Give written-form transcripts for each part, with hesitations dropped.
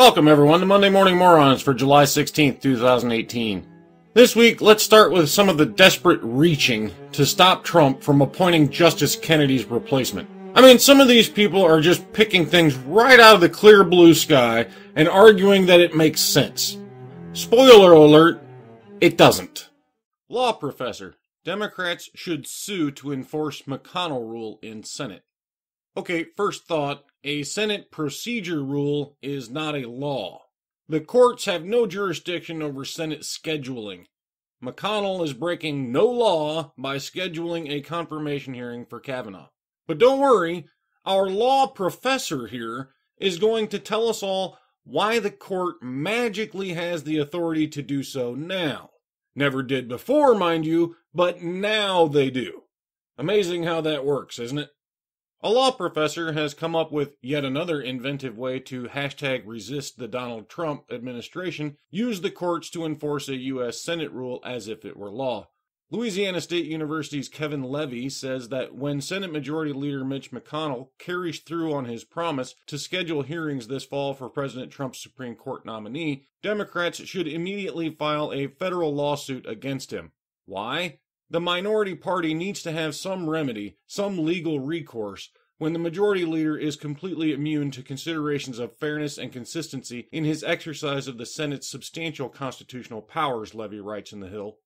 Welcome everyone to Monday Morning Morons for July 16th, 2018. This week, let's start with some of the desperate reaching to stop Trump from appointing Justice Kennedy's replacement. I mean, some of these people are just picking things right out of the clear blue sky and arguing that it makes sense. Spoiler alert, it doesn't. Law professor. Democrats should sue to enforce McConnell rule in Senate. Okay, first thought, a Senate procedure rule is not a law. The courts have no jurisdiction over Senate scheduling. McConnell is breaking no law by scheduling a confirmation hearing for Kavanaugh. But don't worry, our law professor here is going to tell us all why the court magically has the authority to do so now. Never did before, mind you, but now they do. Amazing how that works, isn't it? A law professor has come up with yet another inventive way to #resist the Donald Trump administration, use the courts to enforce a U.S. Senate rule as if it were law. Louisiana State University's Kevin Levy says that when Senate Majority Leader Mitch McConnell carries through on his promise to schedule hearings this fall for President Trump's Supreme Court nominee, Democrats should immediately file a federal lawsuit against him. Why? The minority party needs to have some remedy, some legal recourse, when the majority leader is completely immune to considerations of fairness and consistency in his exercise of the Senate's substantial constitutional powers, Levy writes in The Hill.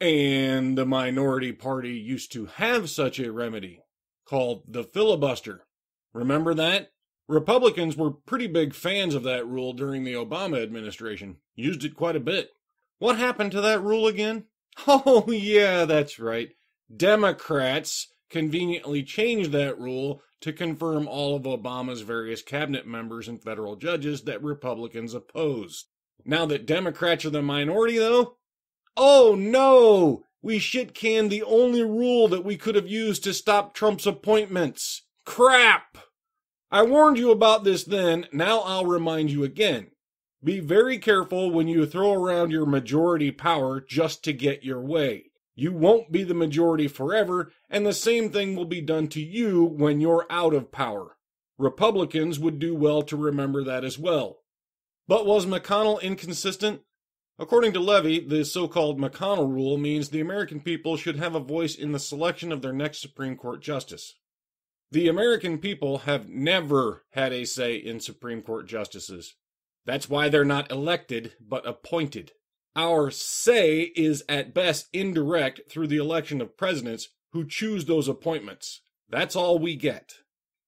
And the minority party used to have such a remedy, called the filibuster. Remember that? Republicans were pretty big fans of that rule during the Obama administration, used it quite a bit. What happened to that rule again? Oh, yeah, that's right. Democrats conveniently changed that rule to confirm all of Obama's various cabinet members and federal judges that Republicans opposed. Now that Democrats are the minority, though? Oh, no! We shit-canned the only rule that we could have used to stop Trump's appointments. Crap! I warned you about this then, now I'll remind you again. Be very careful when you throw around your majority power just to get your way. You won't be the majority forever, and the same thing will be done to you when you're out of power. Republicans would do well to remember that as well. But was McConnell inconsistent? According to Levy, the so-called McConnell rule means the American people should have a voice in the selection of their next Supreme Court justice. The American people have never had a say in Supreme Court justices. That's why they're not elected, but appointed. Our say is at best indirect through the election of presidents who choose those appointments. That's all we get.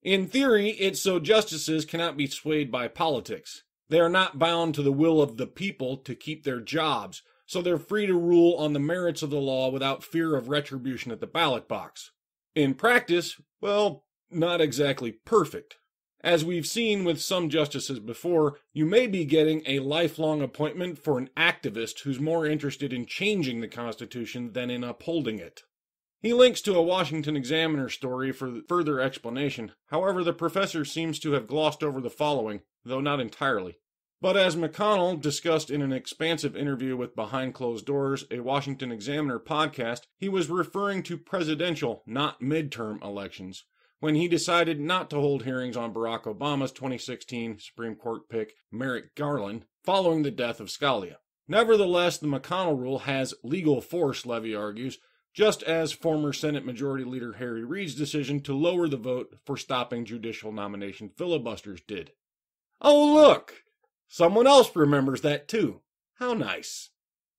In theory, it's so justices cannot be swayed by politics. They are not bound to the will of the people to keep their jobs, so they're free to rule on the merits of the law without fear of retribution at the ballot box. In practice, well, not exactly perfect. As we've seen with some justices before, you may be getting a lifelong appointment for an activist who's more interested in changing the Constitution than in upholding it. He links to a Washington Examiner story for further explanation. However, the professor seems to have glossed over the following, though not entirely. But as McConnell discussed in an expansive interview with Behind Closed Doors, a Washington Examiner podcast, he was referring to presidential, not midterm elections, when he decided not to hold hearings on Barack Obama's 2016 Supreme Court pick, Merrick Garland, following the death of Scalia. Nevertheless, the McConnell rule has legal force, Levy argues, just as former Senate Majority Leader Harry Reid's decision to lower the vote for stopping judicial nomination filibusters did. Oh, look! Someone else remembers that too. How nice.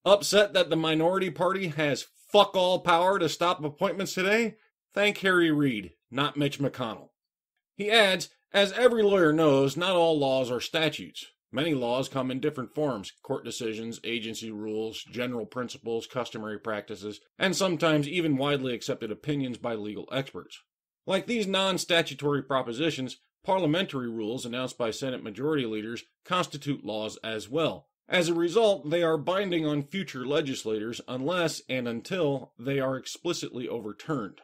Upset that the minority party has fuck all power to stop appointments today? Thank Harry Reid, not Mitch McConnell. He adds, as every lawyer knows, not all laws are statutes. Many laws come in different forms: court decisions, agency rules, general principles, customary practices, and sometimes even widely accepted opinions by legal experts. Like these non-statutory propositions, parliamentary rules announced by Senate majority leaders constitute laws as well. As a result, they are binding on future legislators unless and until they are explicitly overturned.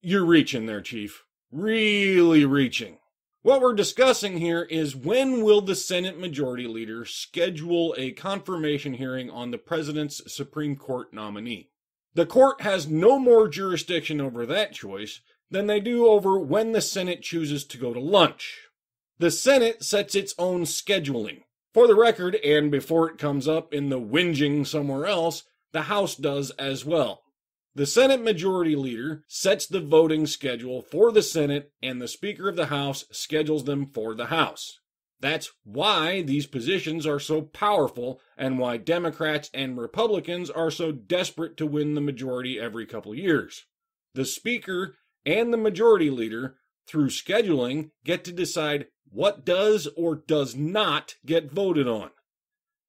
You're reaching there, Chief. Really reaching. What we're discussing here is when will the Senate Majority Leader schedule a confirmation hearing on the President's Supreme Court nominee. The court has no more jurisdiction over that choice than they do over when the Senate chooses to go to lunch. The Senate sets its own scheduling. For the record, and before it comes up in the whinging somewhere else, the House does as well. The Senate Majority Leader sets the voting schedule for the Senate, and the Speaker of the House schedules them for the House. That's why these positions are so powerful, and why Democrats and Republicans are so desperate to win the majority every couple years. The Speaker and the Majority Leader, through scheduling, get to decide what does or does not get voted on.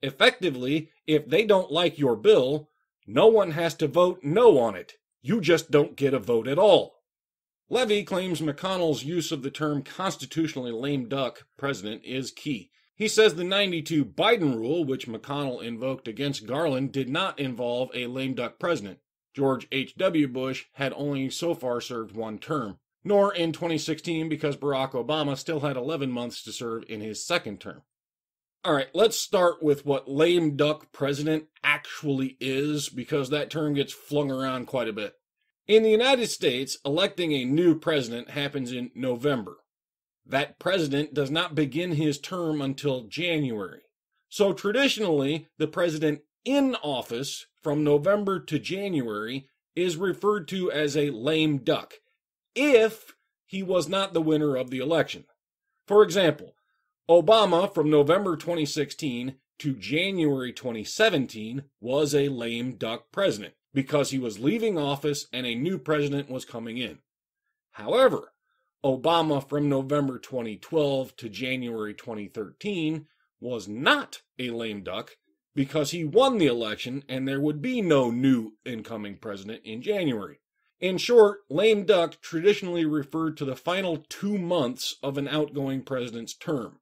Effectively, if they don't like your bill, no one has to vote no on it. You just don't get a vote at all. Levy claims McConnell's use of the term constitutionally lame duck president is key. He says the '92 Biden rule, which McConnell invoked against Garland, did not involve a lame duck president. George H.W. Bush had only so far served one term, nor in 2016 because Barack Obama still had 11 months to serve in his second term. All right, let's start with what lame duck president actually is, because that term gets flung around quite a bit. In the United States, electing a new president happens in November. That president does not begin his term until January. So traditionally, the president in office from November to January is referred to as a lame duck, if he was not the winner of the election. For example, Obama from November 2016 to January 2017 was a lame duck president, because he was leaving office and a new president was coming in. However, Obama from November 2012 to January 2013 was not a lame duck, because he won the election and there would be no new incoming president in January. In short, lame duck traditionally referred to the final 2 months of an outgoing president's term.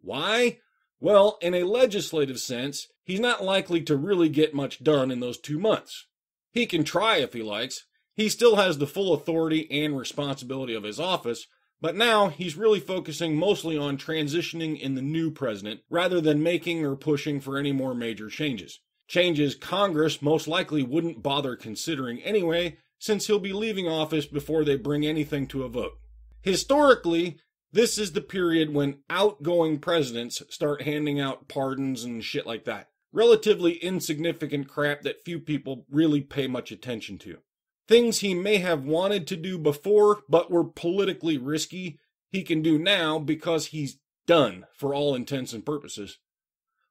Why? Well, in a legislative sense, he's not likely to really get much done in those 2 months. He can try if he likes. He still has the full authority and responsibility of his office, but now he's really focusing mostly on transitioning in the new president rather than making or pushing for any more major changes. Changes Congress most likely wouldn't bother considering anyway, since he'll be leaving office before they bring anything to a vote. Historically, this is the period when outgoing presidents start handing out pardons and shit like that. Relatively insignificant crap that few people really pay much attention to. Things he may have wanted to do before, but were politically risky, he can do now because he's done, for all intents and purposes.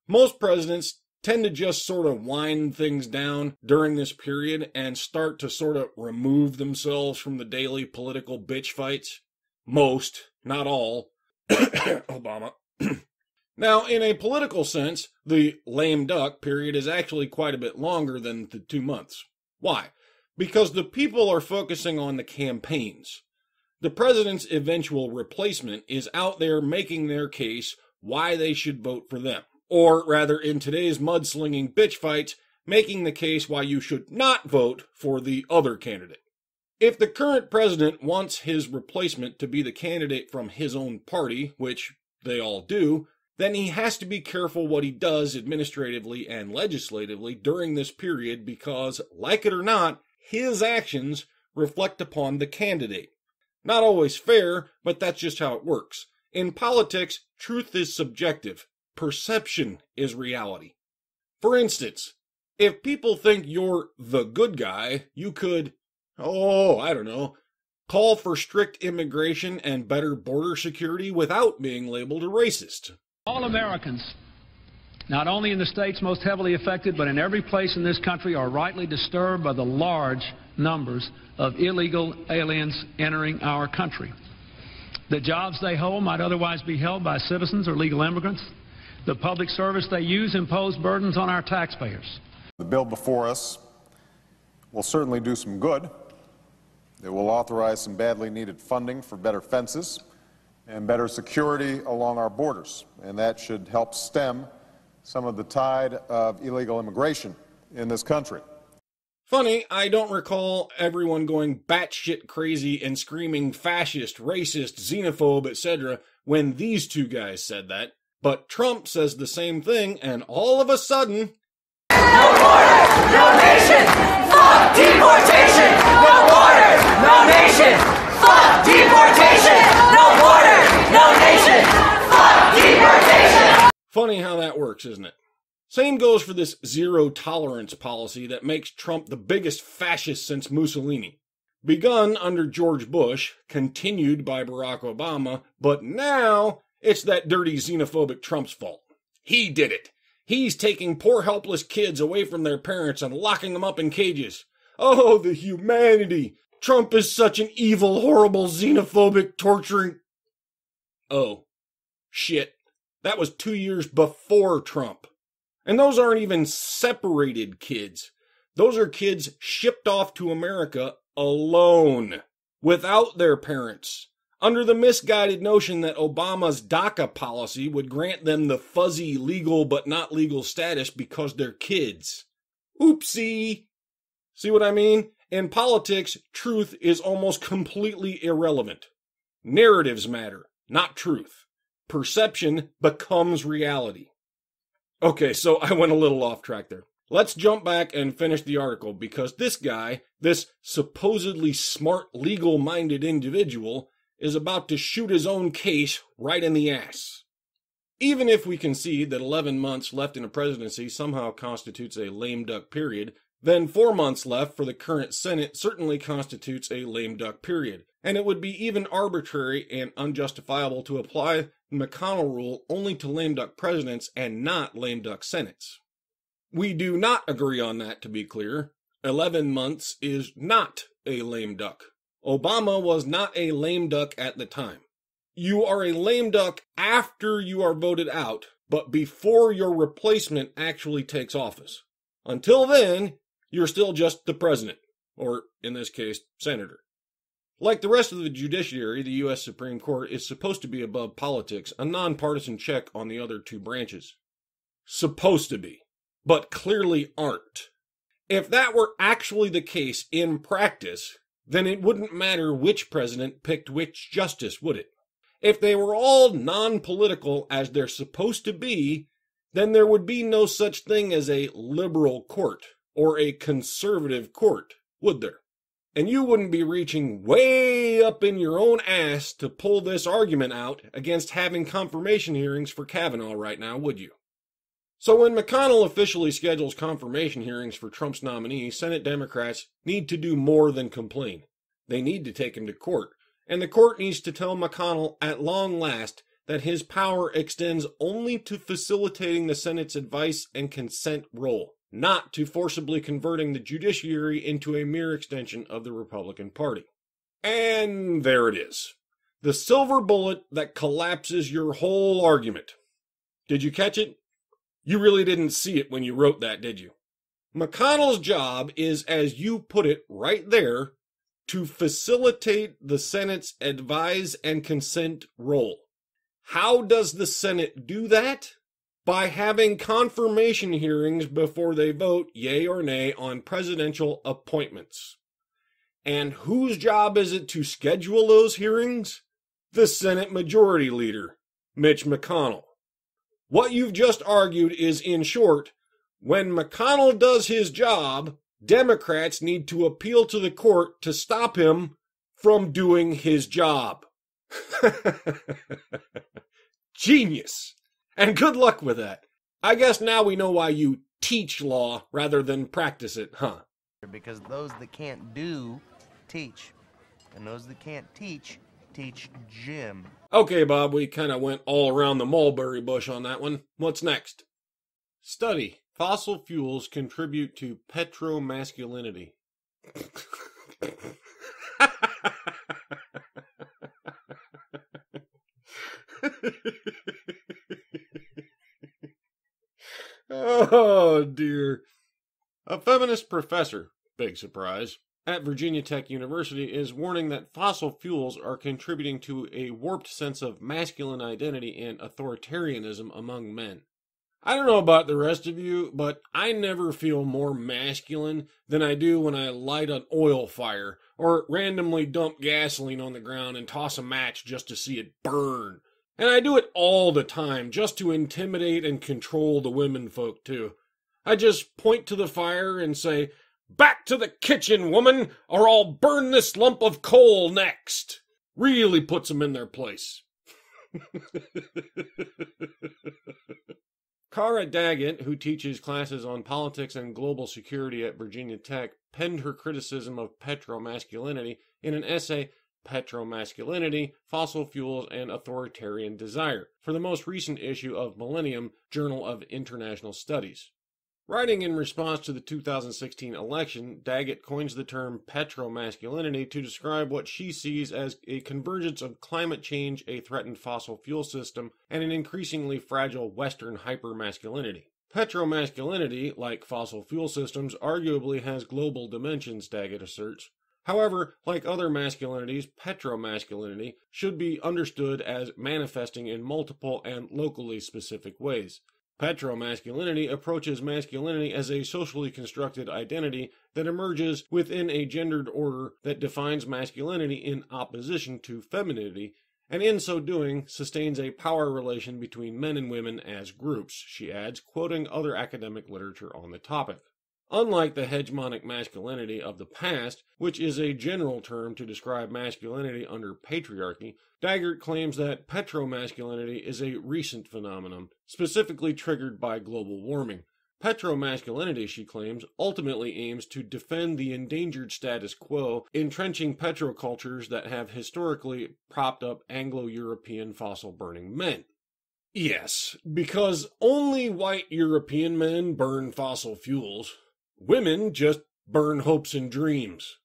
Most presidents tend to just sort of wind things down during this period and start to sort of remove themselves from the daily political bitch fights. Most, not all. Obama. Now, in a political sense, the lame duck period is actually quite a bit longer than the 2 months. Why? Because the people are focusing on the campaigns. The president's eventual replacement is out there making their case why they should vote for them. Or rather, in today's mudslinging bitch fights, making the case why you should not vote for the other candidate. If the current president wants his replacement to be the candidate from his own party, which they all do, then he has to be careful what he does administratively and legislatively during this period because, like it or not, his actions reflect upon the candidate. Not always fair, but that's just how it works. In politics, truth is subjective. Perception is reality. For instance, if people think you're the good guy, you could, call for strict immigration and better border security without being labeled a racist. All Americans, not only in the states most heavily affected, but in every place in this country, are rightly disturbed by the large numbers of illegal aliens entering our country. The jobs they hold might otherwise be held by citizens or legal immigrants. The public service they use impose burdens on our taxpayers. The bill before us will certainly do some good. It will authorize some badly needed funding for better fences and better security along our borders, and that should help stem some of the tide of illegal immigration in this country. Funny, I don't recall everyone going batshit crazy and screaming fascist, racist, xenophobe, etc. when these two guys said that, but Trump says the same thing, and all of a sudden... No borders, no nation, fuck deportation! No borders, no nation, fuck deportation! No borders, no nation, fuck deportation! Funny how that works, isn't it? Same goes for this zero-tolerance policy that makes Trump the biggest fascist since Mussolini. Begun under George Bush, continued by Barack Obama, but now it's that dirty xenophobic Trump's fault. He did it. He's taking poor helpless kids away from their parents and locking them up in cages. Oh, the humanity! Trump is such an evil, horrible, xenophobic, torturing... Oh, shit. That was 2 years before Trump. And those aren't even separated kids. Those are kids shipped off to America alone, without their parents, under the misguided notion that Obama's DACA policy would grant them the fuzzy legal but not legal status because they're kids. Oopsie! See what I mean? In politics, truth is almost completely irrelevant. Narratives matter, not truth. Perception becomes reality. Okay, so I went a little off track there. Let's jump back and finish the article, because this guy, this supposedly smart, legal-minded individual, is about to shoot his own case right in the ass. Even if we concede that 11 months left in a presidency somehow constitutes a lame duck period, then 4 months left for the current Senate certainly constitutes a lame duck period, and it would be even arbitrary and unjustifiable to apply the McConnell rule only to lame duck presidents and not lame duck senates. We do not agree on that, to be clear. 11 months is not a lame duck. Obama was not a lame duck at the time. You are a lame duck after you are voted out, but before your replacement actually takes office. Until then, you're still just the president, or in this case, senator. Like the rest of the judiciary, the U.S. Supreme Court is supposed to be above politics, a nonpartisan check on the other two branches. Supposed to be, but clearly aren't. If that were actually the case in practice, then it wouldn't matter which president picked which justice, would it? If they were all non-political as they're supposed to be, then there would be no such thing as a liberal court or a conservative court, would there? And you wouldn't be reaching way up in your own ass to pull this argument out against having confirmation hearings for Kavanaugh right now, would you? So when McConnell officially schedules confirmation hearings for Trump's nominee, Senate Democrats need to do more than complain. They need to take him to court, and the court needs to tell McConnell at long last that his power extends only to facilitating the Senate's advice and consent role, not to forcibly converting the judiciary into a mere extension of the Republican Party. And there it is. The silver bullet that collapses your whole argument. Did you catch it? You really didn't see it when you wrote that, did you? McConnell's job is, as you put it right there, to facilitate the Senate's advise and consent role. How does the Senate do that? By having confirmation hearings before they vote yea or nay on presidential appointments. And whose job is it to schedule those hearings? The Senate Majority Leader, Mitch McConnell. What you've just argued is, in short, when McConnell does his job, Democrats need to appeal to the court to stop him from doing his job. Genius. And good luck with that. I guess now we know why you teach law rather than practice it, huh? Because those that can't do, teach. And those that can't teach Jim. Okay, Bob, we kind of went all around the mulberry bush on that one. What's next? Study. Fossil fuels contribute to Petro-masculinity. Oh, dear. A feminist professor, big surprise, at Virginia Tech University is warning that fossil fuels are contributing to a warped sense of masculine identity and authoritarianism among men. I don't know about the rest of you, but I never feel more masculine than I do when I light an oil fire or randomly dump gasoline on the ground and toss a match just to see it burn. And I do it all the time just to intimidate and control the women folk too. I just point to the fire and say, "Back to the kitchen, woman, or I'll burn this lump of coal next." Really puts them in their place. Cara Daggett, who teaches classes on politics and global security at Virginia Tech, penned her criticism of petro-masculinity in an essay, Petro-Masculinity, Fossil Fuels, and Authoritarian Desire, for the most recent issue of Millennium, Journal of International Studies. Writing in response to the 2016 election, Daggett coins the term petro-masculinity to describe what she sees as a convergence of climate change, a threatened fossil fuel system, and an increasingly fragile Western hypermasculinity. Petro-masculinity, like fossil fuel systems, arguably has global dimensions, Daggett asserts. However, like other masculinities, petro-masculinity should be understood as manifesting in multiple and locally specific ways. Petro-masculinity approaches masculinity as a socially constructed identity that emerges within a gendered order that defines masculinity in opposition to femininity, and in so doing sustains a power relation between men and women as groups, she adds, quoting other academic literature on the topic. Unlike the hegemonic masculinity of the past, which is a general term to describe masculinity under patriarchy, Daggett claims that petro-masculinity is a recent phenomenon, specifically triggered by global warming. Petro-masculinity, she claims, ultimately aims to defend the endangered status quo, entrenching petrocultures that have historically propped up Anglo-European fossil-burning men. Yes, because only white European men burn fossil fuels. Women just burn hopes and dreams.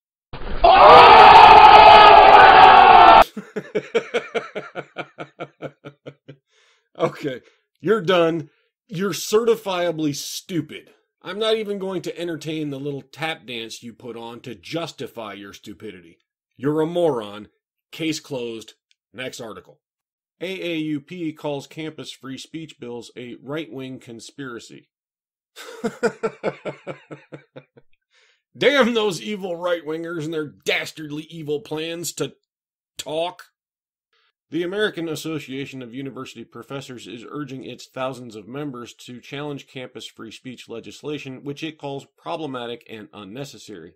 Okay, you're done. You're certifiably stupid. I'm not even going to entertain the little tap dance you put on to justify your stupidity. You're a moron. Case closed. Next article. AAUP calls campus free speech bills a right-wing conspiracy. Damn those evil right-wingers and their dastardly evil plans to talk. The American Association of University Professors is urging its thousands of members to challenge campus free speech legislation, which it calls problematic and unnecessary.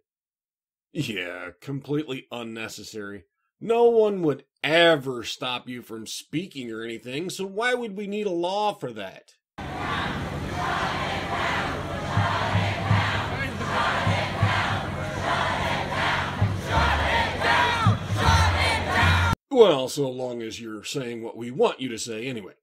Yeah, completely unnecessary. No one would ever stop you from speaking or anything, so why would we need a law for that? Well, so long as you're saying what we want you to say anyway.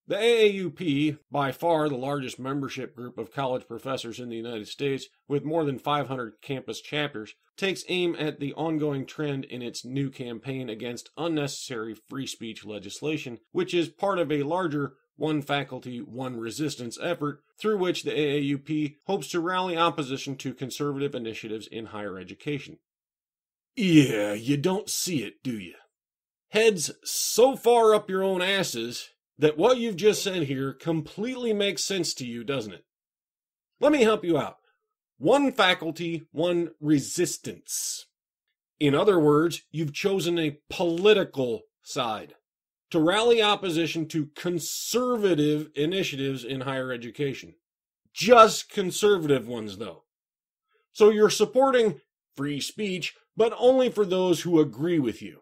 The AAUP, by far the largest membership group of college professors in the United States, with more than 500 campus chapters, takes aim at the ongoing trend in its new campaign against unnecessary free speech legislation, which is part of a larger one faculty, one resistance effort through which the AAUP hopes to rally opposition to conservative initiatives in higher education. Yeah, you don't see it, do you? Heads so far up your own asses that what you've just said here completely makes sense to you, doesn't it? Let me help you out. One faculty, one resistance. In other words, you've chosen a political side to rally opposition to conservative initiatives in higher education. Just conservative ones, though. So you're supporting free speech, but only for those who agree with you.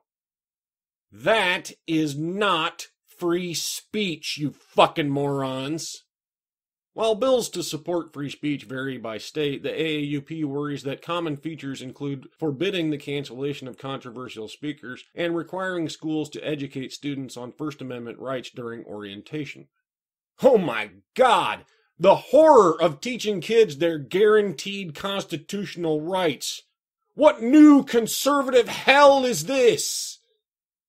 That is not free speech, you fucking morons. While bills to support free speech vary by state, the AAUP worries that common features include forbidding the cancellation of controversial speakers and requiring schools to educate students on First Amendment rights during orientation. Oh my God! The horror of teaching kids their guaranteed constitutional rights! What new conservative hell is this?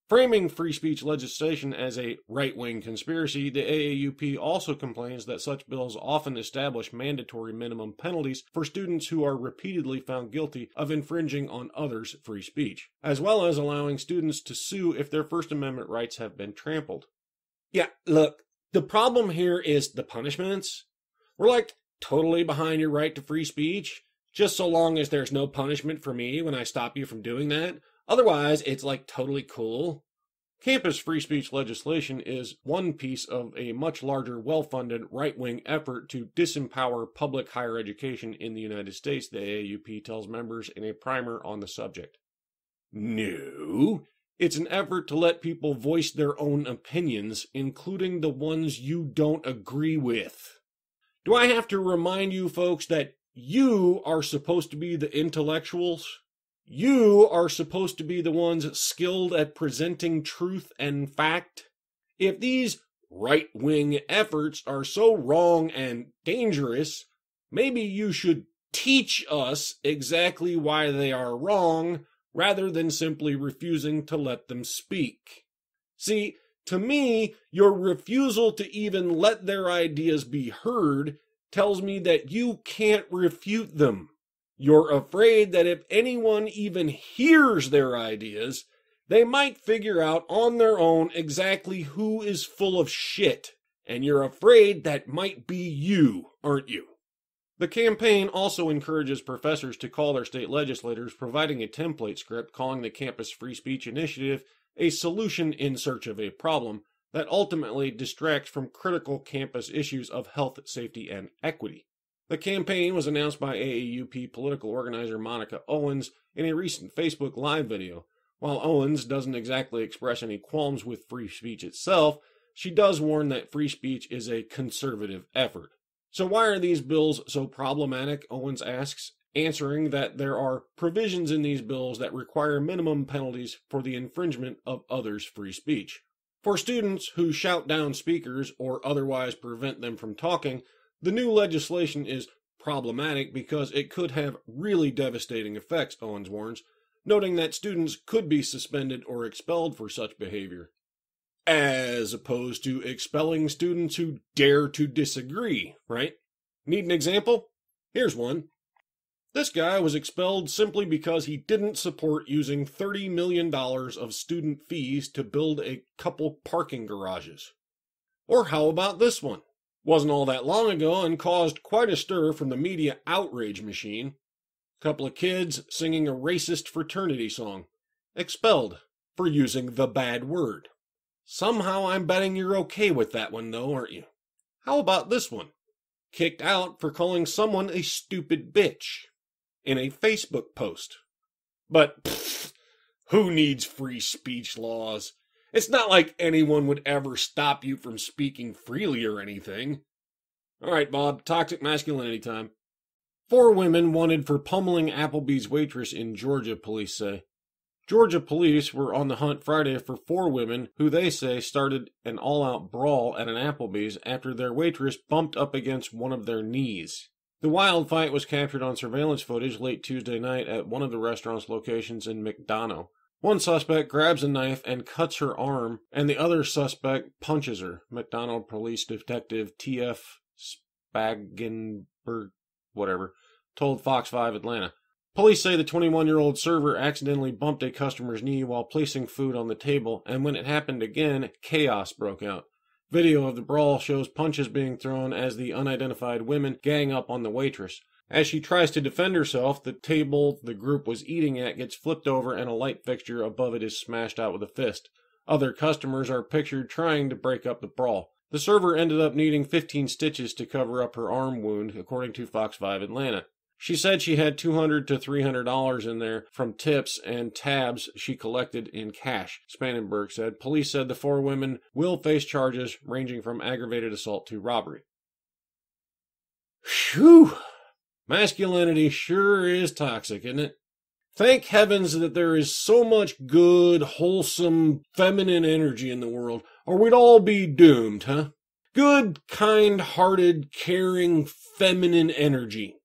Framing free speech legislation as a right-wing conspiracy, the AAUP also complains that such bills often establish mandatory minimum penalties for students who are repeatedly found guilty of infringing on others' free speech, as well as allowing students to sue if their First Amendment rights have been trampled. Yeah, look, the problem here is the punishments. We're like totally behind your right to free speech, just so long as there's no punishment for me when I stop you from doing that. Otherwise, it's like totally cool. Campus free speech legislation is one piece of a much larger, well-funded, right-wing effort to disempower public higher education in the United States, the AAUP tells members in a primer on the subject. No, It's an effort to let people voice their own opinions, including the ones you don't agree with. Do I have to remind you folks that you are supposed to be the intellectuals? You are supposed to be the ones skilled at presenting truth and fact? If these right-wing efforts are so wrong and dangerous, maybe you should teach us exactly why they are wrong, rather than simply refusing to let them speak. See, to me, your refusal to even let their ideas be heard tells me that you can't refute them. You're afraid that if anyone even hears their ideas, they might figure out on their own exactly who is full of shit. And you're afraid that might be you, aren't you? The campaign also encourages professors to call their state legislators, providing a template script calling the Campus Free Speech Initiative a solution in search of a problem that ultimately distracts from critical campus issues of health, safety, and equity. The campaign was announced by AAUP political organizer Monica Owens in a recent Facebook Live video. While Owens doesn't exactly express any qualms with free speech itself, she does warn that free speech is a conservative effort. So why are these bills so problematic, Owens asks, answering that there are provisions in these bills that require minimum penalties for the infringement of others' free speech. For students who shout down speakers or otherwise prevent them from talking, the new legislation is problematic because it could have really devastating effects, Owens warns, noting that students could be suspended or expelled for such behavior, as opposed to expelling students who dare to disagree, right? Need an example? Here's one. This guy was expelled simply because he didn't support using $30 million of student fees to build a couple parking garages. Or how about this one? Wasn't all that long ago and caused quite a stir from the media outrage machine. A couple of kids singing a racist fraternity song. Expelled for using the bad word. Somehow I'm betting you're okay with that one though, aren't you? How about this one? Kicked out for calling someone a stupid bitch in a Facebook post. But who needs free speech laws? It's not like anyone would ever stop you from speaking freely or anything. All right, Bob, toxic masculinity time. 4 women wanted for pummeling Applebee's waitress in Georgia, police say. Georgia police were on the hunt Friday for 4 women who they say started an all-out brawl at an Applebee's after their waitress bumped up against one of their knees. The wild fight was captured on surveillance footage late Tuesday night at one of the restaurant's locations in McDonough. One suspect grabs a knife and cuts her arm, and the other suspect punches her, McDonough Police Detective T.F. Spagenberg, told Fox 5 Atlanta. Police say the 21-year-old server accidentally bumped a customer's knee while placing food on the table, and when it happened again, chaos broke out. Video of the brawl shows punches being thrown as the unidentified women gang up on the waitress. As she tries to defend herself, the table the group was eating at gets flipped over and a light fixture above it is smashed out with a fist. Other customers are pictured trying to break up the brawl. The server ended up needing 15 stitches to cover up her arm wound, according to Fox 5 Atlanta. She said she had $200 to $300 in there from tips and tabs she collected in cash, Spangenberg said. Police said the 4 women will face charges ranging from aggravated assault to robbery. Phew! Masculinity sure is toxic, isn't it? Thank heavens that there is so much good, wholesome, feminine energy in the world, or we'd all be doomed, huh? Good, kind-hearted, caring, feminine energy.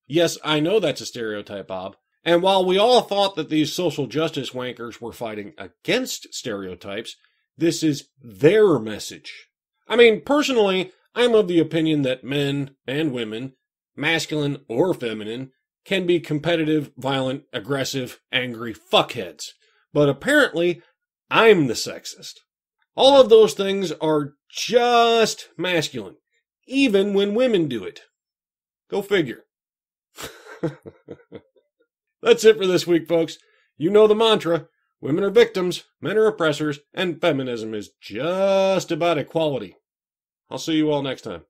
Yes, I know that's a stereotype, Bob. And while we all thought that these social justice wankers were fighting against stereotypes, this is their message. I mean, personally, I'm of the opinion that men and women, masculine or feminine, can be competitive, violent, aggressive, angry fuckheads. But apparently, I'm the sexist. All of those things are just masculine, even when women do it. Go figure. That's it for this week, folks. You know the mantra. Women are victims, men are oppressors, and feminism is just about equality. I'll see you all next time.